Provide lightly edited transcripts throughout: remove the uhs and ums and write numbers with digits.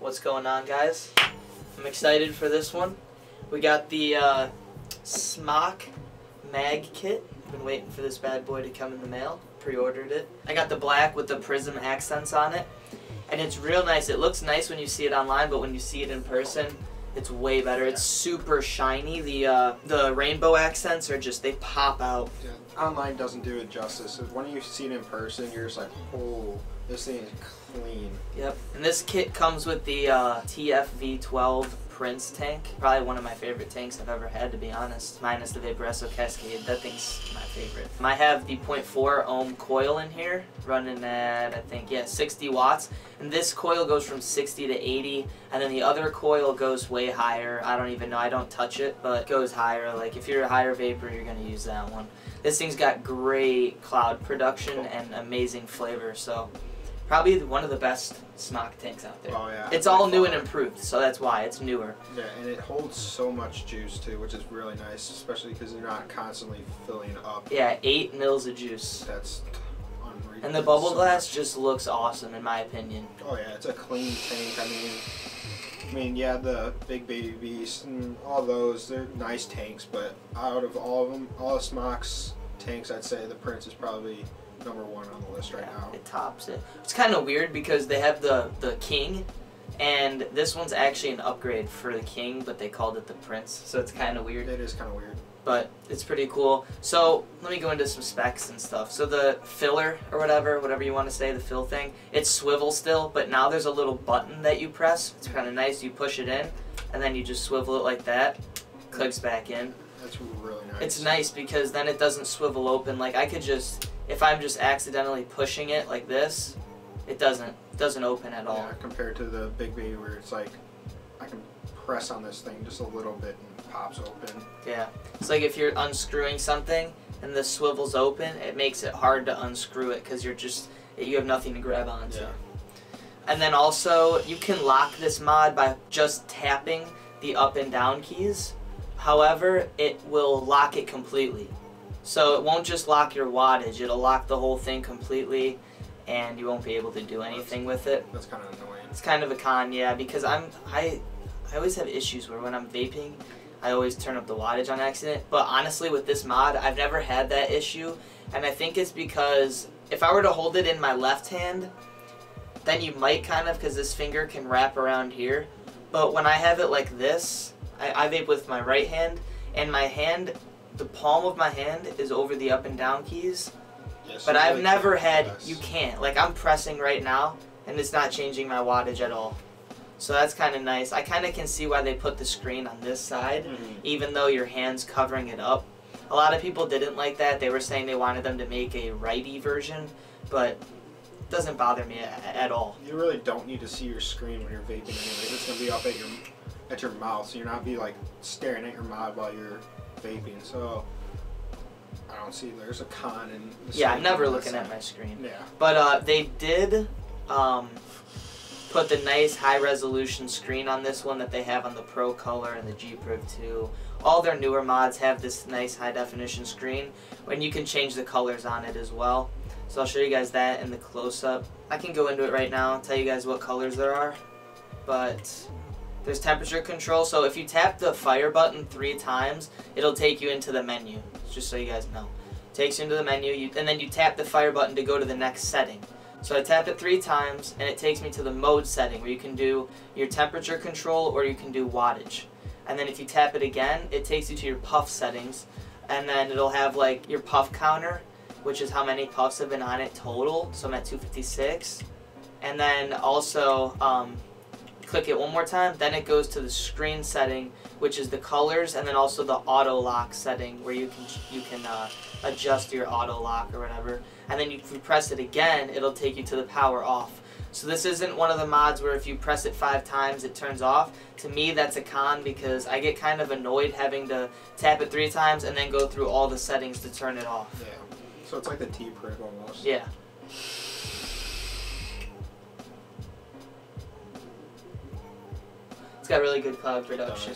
What's going on, guys? I'm excited for this one. We got the SMOK mag kit. I've been waiting for this bad boy to come in the mail. Pre-ordered it. I got the black with the prism accents on it, and it's real nice. It looks nice when you see it online, but when you see it in person, it's way better. It's super shiny. The rainbow accents are just, they pop out. Yeah, online doesn't do it justice. When you see it in person, you're just like, oh, this thing is clean. Yep. And this kit comes with the TFV12 Prince tank. Probably one of my favorite tanks I've ever had, to be honest. Minus the Vaporesso Cascade. That thing's my favorite. I have the 0.4 ohm coil in here, running at, I think, yeah, 60 watts. And this coil goes from 60 to 80, and then the other coil goes way higher. I don't even know. I don't touch it, but it goes higher. Like, if you're a higher vapor, you're going to use that one. This thing's got great cloud production and amazing flavor, so probably one of the best SMOK tanks out there. Oh, yeah. It's all new and improved, so that's why it's newer. Yeah, and it holds so much juice too, which is really nice, especially because you're not constantly filling it up. Yeah, 8 mils of juice. That's unreal. And the bubble glass just looks awesome, in my opinion. Oh yeah, it's a clean tank. I mean, yeah, the Big Baby Beast and all those, they're nice tanks, but out of all of them, all the SMOK's tanks, I'd say the Prince is probably #1 on the list right now. It tops it. It's kind of weird because they have the King, and this one's actually an upgrade for the King, but they called it the Prince, so it's kind of weird. It is kind of weird. But it's pretty cool. So let me go into some specs and stuff. So the filler, or whatever you want to say, the fill thing, it's swivel still, but now there's a little button that you press. It's kind of nice. You push it in, and then you just swivel it like that. Clicks back in. That's really nice. It's nice because then it doesn't swivel open. Like, I could just, if I'm just accidentally pushing it like this, it doesn't open at all. Yeah, compared to the Big Baby where it's like, I can press on this thing just a little bit and it pops open. Yeah. It's like if you're unscrewing something and the swivel's open, it makes it hard to unscrew it because you have nothing to grab onto. Yeah. And then also, you can lock this mod by just tapping the up and down keys. However, it will lock it completely. So it won't just lock your wattage, it'll lock the whole thing completely, and you won't be able to do anything with it. That's kind of annoying. It's kind of a con, yeah, because I always have issues where when I'm vaping, I always turn up the wattage on accident. But honestly, with this mod, I've never had that issue, and I think it's because if I were to hold it in my left hand, then you might kind of, because this finger can wrap around here. But when I have it like this, I vape with my right hand, and my hand, the palm of my hand is over the up and down keys. Yes, but I've never had, you can't. Like, I'm pressing right now, and it's not changing my wattage at all. So that's kind of nice. I kind of can see why they put the screen on this side, even though your hand's covering it up. A lot of people didn't like that. They were saying they wanted them to make a righty version, but it doesn't bother me at all. You really don't need to see your screen when you're vaping anyway. It's going to be up at your mouth, so you're not be like staring at your mod while you're vaping. So I don't see there's a con in the Yeah, I'm never looking at my screen. Yeah. But they did put the nice high resolution screen on this one that they have on the Pro Color and the G Priv 2. All their newer mods have this nice high definition screen, and you can change the colors on it as well. So I'll show you guys that in the close-up. I can go into it right now and tell you guys what colors there are. But there's temperature control, so if you tap the fire button 3 times, it'll take you into the menu, just so you guys know. It takes you into the menu, and then you tap the fire button to go to the next setting. So I tap it 3 times, and it takes me to the mode setting, where you can do your temperature control, or you can do wattage. And then if you tap it again, it takes you to your puff settings, and then it'll have like your puff counter, which is how many puffs have been on it total, so I'm at 256. And then also, click it one more time, then it goes to the screen setting, which is the colors, and then also the auto lock setting, where you can adjust your auto lock or whatever. And then if you press it again, it'll take you to the power off. So this isn't one of the mods where if you press it 5 times it turns off. To me, that's a con because I get kind of annoyed having to tap it 3 times and then go through all the settings to turn it off. Yeah. So it's like the T-Priv almost. Yeah. It's got really good cloud production.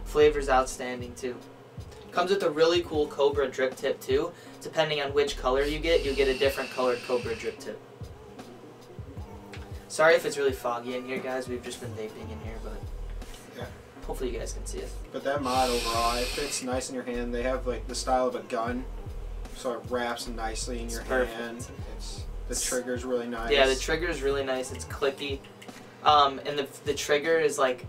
Flavor's outstanding too. Comes with a really cool Cobra drip tip too. Depending on which color you get, you'll get a different colored Cobra drip tip. Sorry if it's really foggy in here, guys. We've just been vaping in here, but yeah. Hopefully you guys can see it. But that mod overall, it fits nice in your hand. They have like the style of a gun, so it wraps nicely in your hand. The trigger's really nice. Yeah, the trigger's really nice. It's clicky. And the trigger is like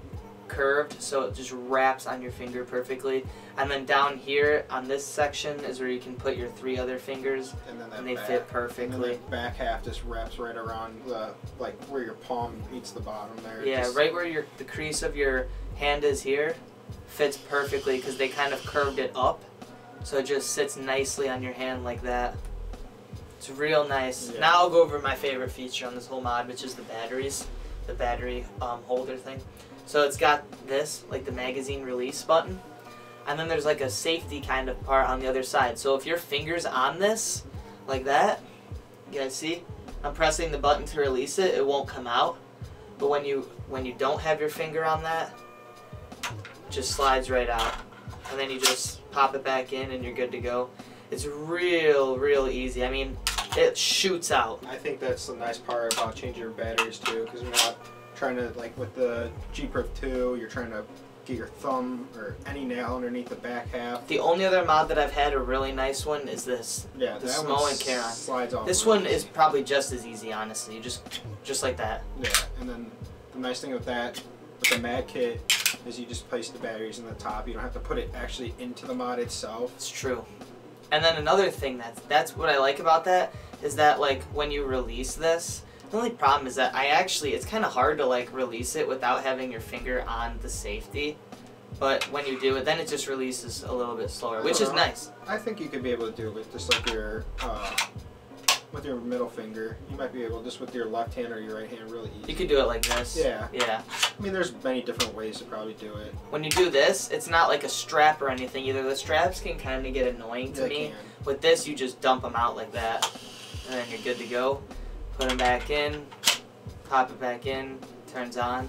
curved, so it just wraps on your finger perfectly. And then down here on this section is where you can put your 3 other fingers, and they fit perfectly. And then the back half just wraps right around the where your palm meets the bottom there. Yeah, right where the crease of your hand is here, fits perfectly because they kind of curved it up, so it just sits nicely on your hand like that. It's real nice. Yeah. Now I'll go over my favorite feature on this whole mod, which is the batteries, the battery holder thing. So it's got this, like the magazine release button, and then there's like a safety kind of part on the other side. So if your finger's on this, like that, you guys see? I'm pressing the button to release it, it won't come out. But when you don't have your finger on that, it just slides right out. And then you just pop it back in and you're good to go. It's real easy. I mean, it shoots out. I think that's the nice part about changing your batteries too, because you're not trying to, like with the G-Proof 2, you're trying to get your thumb or any nail underneath the back half. The only other mod that I've had a really nice one is this. Yeah, the SMOK slides off. This one is probably just as easy, honestly. Just like that. Yeah, and then the nice thing with that, with the mag kit, is you just place the batteries in the top. You don't have to put it actually into the mod itself. It's true. And then another thing that's what I like about that is that like when you release this, the only problem is that it's kind of hard to like release it without having your finger on the safety. But when you do it, then it just releases a little bit slower, which is nice. I think you could be able to do it with just like with your middle finger. You might be able just with your left hand or your right hand really easy. You could do it like this. Yeah. Yeah. I mean, there's many different ways to probably do it. When you do this, it's not like a strap or anything either. The straps can kind of get annoying to me. With this, you just dump them out like that, and then you're good to go. Put them back in, pop it back in, turns on.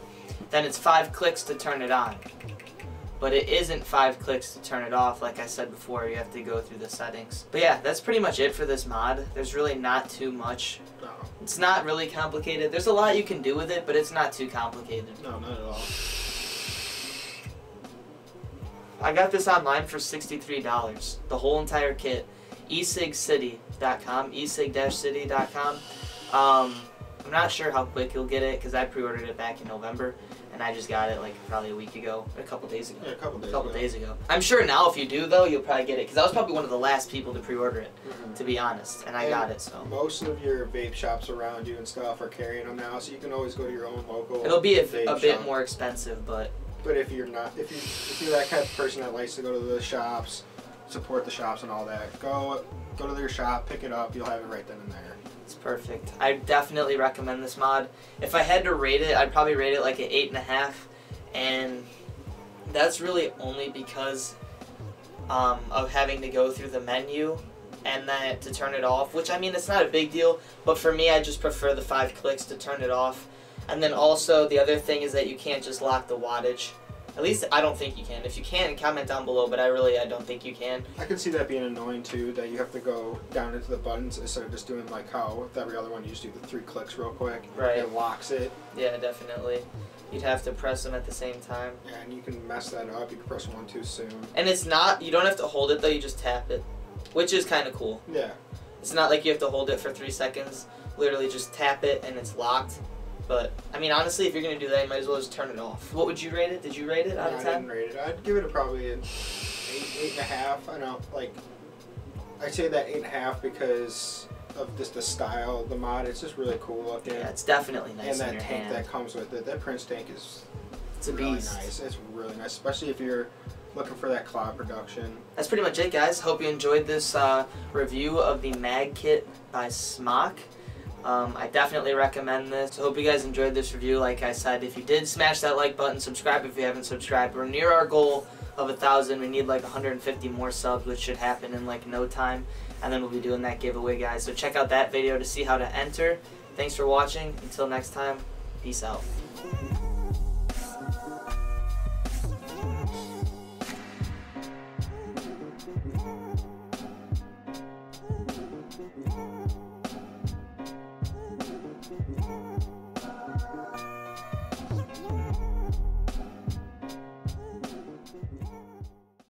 Then it's 5 clicks to turn it on. But it isn't 5 clicks to turn it off. Like I said before, you have to go through the settings. But yeah, that's pretty much it for this mod. There's really not too much. No. It's not really complicated. There's a lot you can do with it, but it's not too complicated. No, not at all. I got this online for $63. The whole entire kit. esigcity.com, esig-city.com. I'm not sure how quick you'll get it because I pre-ordered it back in November and I just got it like probably a week ago, a couple days ago. Yeah, a couple days ago. I'm sure now if you do though, you'll probably get it because I was probably one of the last people to pre-order it, to be honest, and I got it. So most of your vape shops around you and stuff are carrying them now, so you can always go to your own local. It'll be a bit more expensive, but if you're not, if you're that kind of person that likes to go to the shops, support the shops and all that, go to their shop, pick it up, you'll have it right then and there. It's perfect. I definitely recommend this mod. If I had to rate it, I'd probably rate it like an 8.5, and that's really only because of having to go through the menu and then to turn it off, which I mean it's not a big deal, but for me I just prefer the 5 clicks to turn it off. And then also the other thing is that you can't just lock the wattage. At least I don't think you can. If you can, comment down below, but I don't think you can. I can see that being annoying too, that you have to go down into the buttons instead of just doing like how with every other one you just do the 3 clicks real quick. Right. It locks it. Yeah, definitely. You'd have to press them at the same time. Yeah, and you can mess that up. You can press one too soon. And it's not, you don't have to hold it though, you just tap it, which is kind of cool. Yeah. It's not like you have to hold it for 3 seconds. Literally just tap it and it's locked. But, I mean, honestly, if you're going to do that, you might as well just turn it off. What would you rate it? Did you rate it out of 10? I didn't rate it. I'd give it probably an 8.5. I know, like, I say that 8.5 because of just the style of the mod. It's just really cool looking. Yeah, it's definitely nice in your hand. And that tank that comes with it, that Prince tank is it's a really beast. Nice. It's really nice, especially if you're looking for that cloud production. That's pretty much it, guys. Hope you enjoyed this review of the Mag Kit by SMOK. I definitely recommend this. Hope you guys enjoyed this review. Like I said, if you did, smash that like button, subscribe if you haven't subscribed. We're near our goal of 1,000. We need like 150 more subs, which should happen in like no time. And then we'll be doing that giveaway, guys. So check out that video to see how to enter. Thanks for watching. Until next time, peace out.